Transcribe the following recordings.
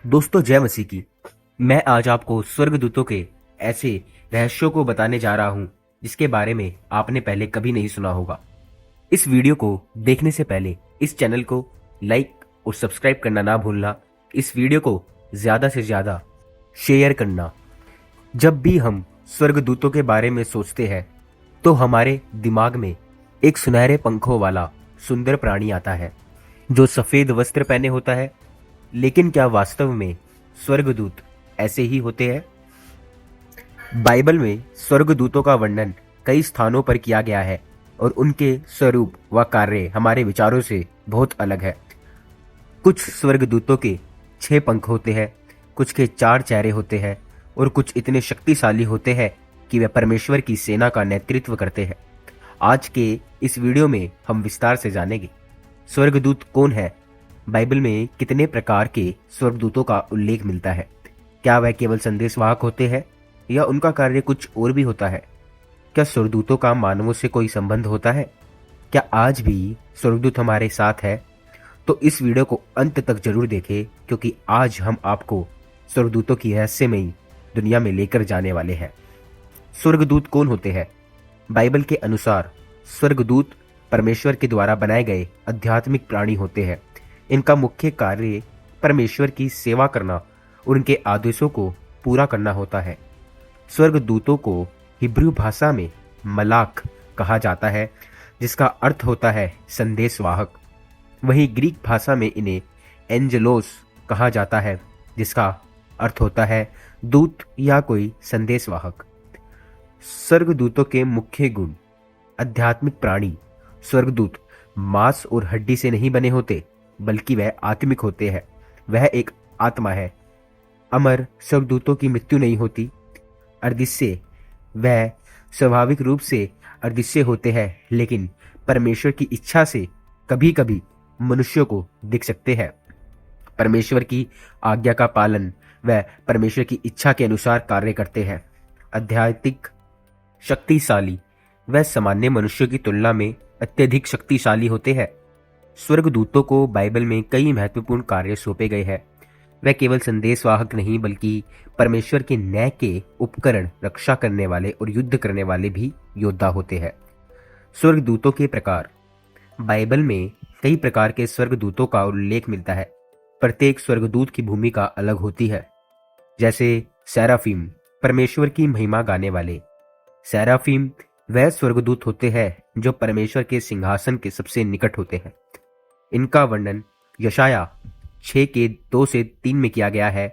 दोस्तों, जय मसीह की। मैं आज आपको स्वर्गदूतों के ऐसे रहस्यों को बताने जा रहा हूं जिसके बारे में आपने पहले कभी नहीं सुना होगा। इस वीडियो को देखने से पहले इस चैनल को लाइक और सब्सक्राइब करना ना भूलना। इस वीडियो को ज्यादा से ज्यादा शेयर करना। जब भी हम स्वर्गदूतों के बारे में सोचते हैं तो हमारे दिमाग में एक सुनहरे पंखों वाला सुंदर प्राणी आता है जो सफेद वस्त्र पहने होता है। लेकिन क्या वास्तव में स्वर्गदूत ऐसे ही होते हैं? बाइबल में स्वर्गदूतों का वर्णन कई स्थानों पर किया गया है और उनके स्वरूप व कार्य हमारे विचारों से बहुत अलग है। कुछ स्वर्गदूतों के 6 पंख होते हैं, कुछ के 4 चेहरे होते हैं और कुछ इतने शक्तिशाली होते हैं कि वे परमेश्वर की सेना का नेतृत्व करते हैं। आज के इस वीडियो में हम विस्तार से जानेंगे स्वर्गदूत कौन है, बाइबल में कितने प्रकार के स्वर्गदूतों का उल्लेख मिलता है, क्या वह केवल संदेशवाहक होते हैं या उनका कार्य कुछ और भी होता है, क्या स्वर्गदूतों का मानवों से कोई संबंध होता है, क्या आज भी स्वर्गदूत हमारे साथ है? तो इस वीडियो को अंत तक जरूर देखें क्योंकि आज हम आपको स्वर्गदूतों की रहस्यमयी दुनिया में लेकर जाने वाले हैं। स्वर्गदूत कौन होते हैं? बाइबल के अनुसार स्वर्गदूत परमेश्वर के द्वारा बनाए गए आध्यात्मिक प्राणी होते हैं। इनका मुख्य कार्य परमेश्वर की सेवा करना और उनके आदेशों को पूरा करना होता है। स्वर्गदूतों को हिब्रू भाषा में मलाक कहा जाता है जिसका अर्थ होता है संदेशवाहक। वहीं ग्रीक भाषा में इन्हें एंजेलोस कहा जाता है जिसका अर्थ होता है दूत या कोई संदेशवाहक। स्वर्गदूतों के मुख्य गुण। आध्यात्मिक प्राणी। स्वर्गदूत मांस और हड्डी से नहीं बने होते बल्कि वह आत्मिक होते हैं। वह एक आत्मा है। अमर स्वर्गदूतों की मृत्यु नहीं होती। अदृश्य। वह स्वाभाविक रूप से अदृश्य होते हैं लेकिन परमेश्वर की इच्छा से कभी कभी मनुष्यों को दिख सकते हैं। परमेश्वर की आज्ञा का पालन। वह परमेश्वर की इच्छा के अनुसार कार्य करते हैं। आध्यात्मिक शक्तिशाली। वह सामान्य मनुष्यों की तुलना में अत्यधिक शक्तिशाली होते हैं। स्वर्गदूतों को बाइबल में कई महत्वपूर्ण कार्य सौंपे गए हैं। वह केवल संदेशवाहक नहीं बल्कि परमेश्वर के न्याय के उपकरण, रक्षा करने वाले और युद्ध करने वाले भी योद्धा होते हैं। स्वर्गदूतों के प्रकार। बाइबल में कई प्रकार के स्वर्गदूतों का उल्लेख मिलता है। प्रत्येक स्वर्गदूत की भूमिका अलग होती है। जैसे सेराफीम, परमेश्वर की महिमा गाने वाले। सेराफीम वह स्वर्गदूत होते हैं जो परमेश्वर के सिंहासन के सबसे निकट होते हैं। इनका वर्णन यशाया 6 के 2 से 3 में किया गया है।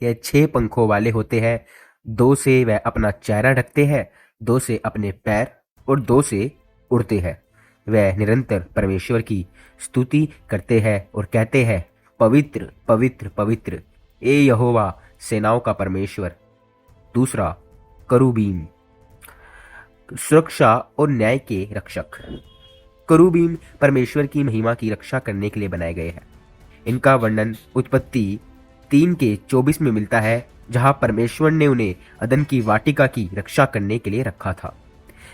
यह 6 पंखों वाले होते हैं। 2 से वह अपना चेहरा ढकते हैं, 2 से अपने पैर और 2 से उड़ते हैं। वह निरंतर परमेश्वर की स्तुति करते हैं और कहते हैं, पवित्र पवित्र पवित्र ए यहोवा सेनाओं का परमेश्वर। दूसरा, करूबीम, सुरक्षा और न्याय के रक्षक। करूबीम परमेश्वर की महिमा की रक्षा करने के लिए बनाए गए हैं। इनका वर्णन उत्पत्ति 3 के 24 में मिलता है जहां परमेश्वर ने उन्हें अदन की वाटिका की रक्षा करने के लिए रखा था।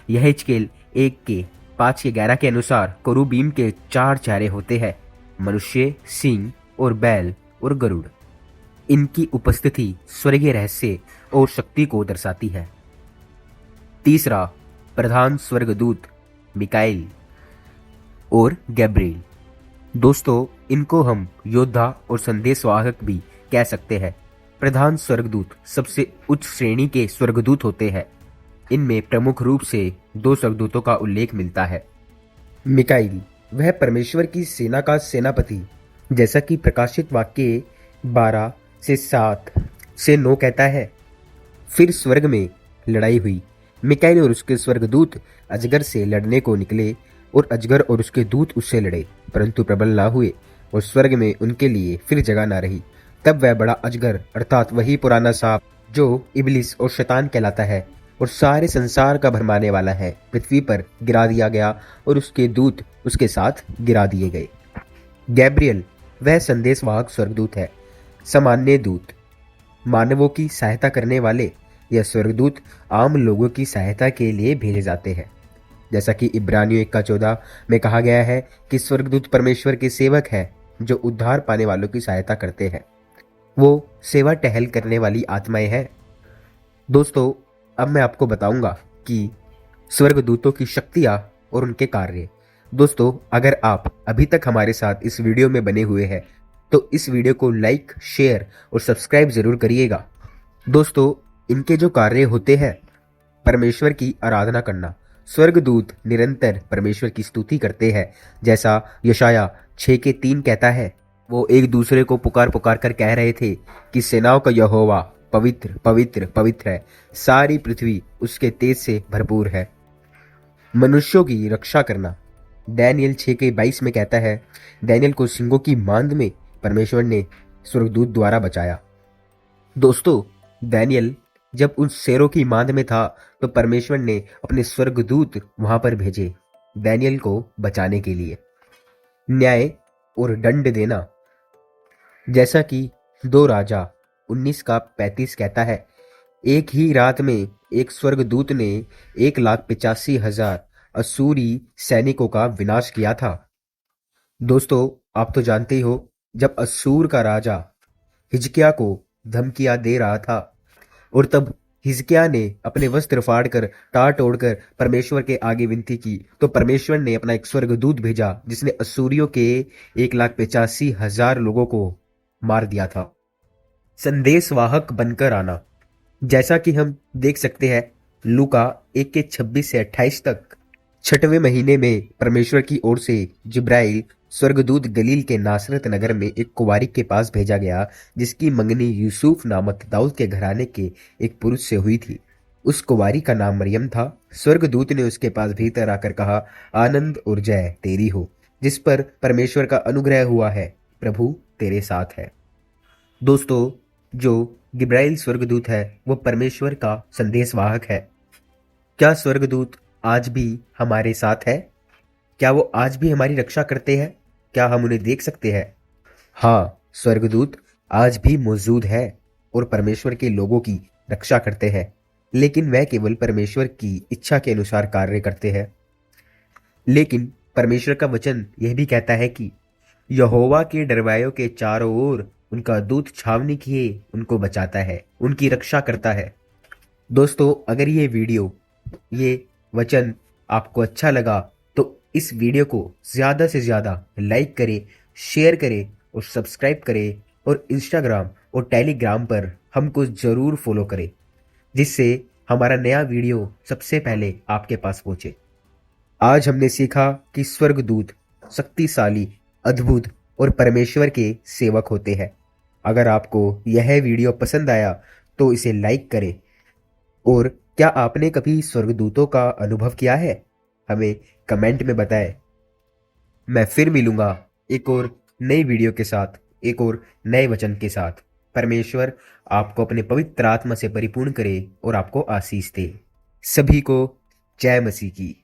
यह हिजकेल 1 के 5 के 11 के अनुसार करूबीम के 4 चेहरे होते हैं, मनुष्य, सिंह और बैल और गरुड़। इनकी उपस्थिति स्वर्गीय रहस्य और शक्ति को दर्शाती है। तीसरा, प्रधान स्वर्गदूत मिकाएल और गैब्रिएल। दोस्तों, इनको हम योद्धा और संदेशवाहक भी कह सकते हैं। प्रधान स्वर्गदूत सबसे उच्च श्रेणी के स्वर्गदूत होते हैं। इनमें प्रमुख रूप से 2 स्वर्गदूतों का उल्लेख मिलता है। मिकाएल वह परमेश्वर की सेना का सेनापति, जैसा कि प्रकाशित वाक्य 12 से 7 से 9 कहता है। फिर स्वर्ग में लड़ाई हुई। मिकाएल और उसके स्वर्गदूत अजगर से लड़ने को निकले और अजगर और उसके दूत उससे लड़े परंतु प्रबल ना हुए और स्वर्ग में उनके लिए फिर जगह ना रही। तब वह बड़ा अजगर अर्थात वही पुराना सांप जो इबलिस और शैतान कहलाता है और सारे संसार का भरमाने वाला है, पृथ्वी पर गिरा दिया गया और उसके दूत उसके साथ गिरा दिए गए। गैब्रिएल वह संदेशवाहक स्वर्गदूत है। सामान्य दूत, मानवों की सहायता करने वाले। यह स्वर्गदूत आम लोगों की सहायता के लिए भेजे जाते हैं। जैसा कि इब्रानियों 1 का 14 में कहा गया है कि स्वर्गदूत परमेश्वर के सेवक है जो उद्धार पाने वालों की सहायता करते हैं। वो सेवा टहल करने वाली आत्माएं हैं। दोस्तों, अब मैं आपको बताऊंगा कि स्वर्गदूतों की शक्तियां और उनके कार्य। दोस्तों, अगर आप अभी तक हमारे साथ इस वीडियो में बने हुए हैं तो इस वीडियो को लाइक, शेयर और सब्सक्राइब जरूर करिएगा। दोस्तों, इनके जो कार्य होते हैं, परमेश्वर की आराधना करना। स्वर्गदूत निरंतर परमेश्वर की स्तुति करते हैं, जैसा यशाया 6:3 कहता है। वो एक दूसरे को पुकार पुकार कर कह रहे थे कि सेनाओं का यहोवा पवित्र पवित्र पवित्र है, सारी पृथ्वी उसके तेज से भरपूर है। मनुष्यों की रक्षा करना। डैनियल 6:22 में कहता है, डैनियल को सिंहों की मांद में परमेश्वर ने स्वर्गदूत द्वारा बचाया। दोस्तों, डैनियल जब उन शेरों की मांद में था तो परमेश्वर ने अपने स्वर्गदूत वहां पर भेजे डैनियल को बचाने के लिए। न्याय और दंड देना। जैसा कि 2 राजा 19:35 कहता है, एक ही रात में एक स्वर्गदूत ने 1,85,000 असूरी सैनिकों का विनाश किया था। दोस्तों, आप तो जानते ही हो, जब असूर का राजा हिजकिया को धमकियां दे रहा था और तब हिजकिया ने अपने वस्त्र फाड़कर टाट तोड़कर परमेश्वर के आगे विनती की, तो परमेश्वर ने अपना एक स्वर्गदूत भेजा जिसने असूरियों के 1,85,000 लोगों को मार दिया था। संदेशवाहक बनकर आना। जैसा कि हम देख सकते हैं, लूका 1:26 से 28 तक, 6वें महीने में परमेश्वर की ओर से जिब्राइल स्वर्गदूत गलील के नासरत नगर में एक कुंवारी के पास भेजा गया जिसकी मंगनी यूसुफ नामक दाऊद के घराने के एक पुरुष से हुई थी। उस कुंवारी का नाम मरियम था। स्वर्गदूत ने उसके पास भीतर आकर कहा, आनंद और जय तेरी हो, जिस पर परमेश्वर का अनुग्रह हुआ है, प्रभु तेरे साथ है। दोस्तों, जो गिब्राइल स्वर्गदूत है वो परमेश्वर का संदेशवाहक है। क्या स्वर्गदूत आज भी हमारे साथ है? क्या वो आज भी हमारी रक्षा करते हैं? क्या हम उन्हें देख सकते हैं? हाँ, स्वर्गदूत आज भी मौजूद है और परमेश्वर के लोगों की रक्षा करते हैं, लेकिन वह केवल परमेश्वर की इच्छा के अनुसार कार्य करते हैं। लेकिन परमेश्वर का वचन यह भी कहता है कि यहोवा के डरवायों के चारों ओर उनका दूत छावनी किए उनको बचाता है, उनकी रक्षा करता है। दोस्तों, अगर ये वीडियो, ये वचन आपको अच्छा लगा तो इस वीडियो को ज़्यादा से ज़्यादा लाइक करें, शेयर करें और सब्सक्राइब करें, और इंस्टाग्राम और टेलीग्राम पर हमको ज़रूर फॉलो करें, जिससे हमारा नया वीडियो सबसे पहले आपके पास पहुँचे। आज हमने सीखा कि स्वर्गदूत शक्तिशाली, अद्भुत और परमेश्वर के सेवक होते हैं। अगर आपको यह वीडियो पसंद आया तो इसे लाइक करें, और क्या आपने कभी स्वर्गदूतों का अनुभव किया है? हमें कमेंट में बताएं। मैं फिर मिलूंगा एक और नई वीडियो के साथ, एक और नए वचन के साथ। परमेश्वर आपको अपने पवित्र आत्मा से परिपूर्ण करे और आपको आशीष दे। सभी को जय मसीह की।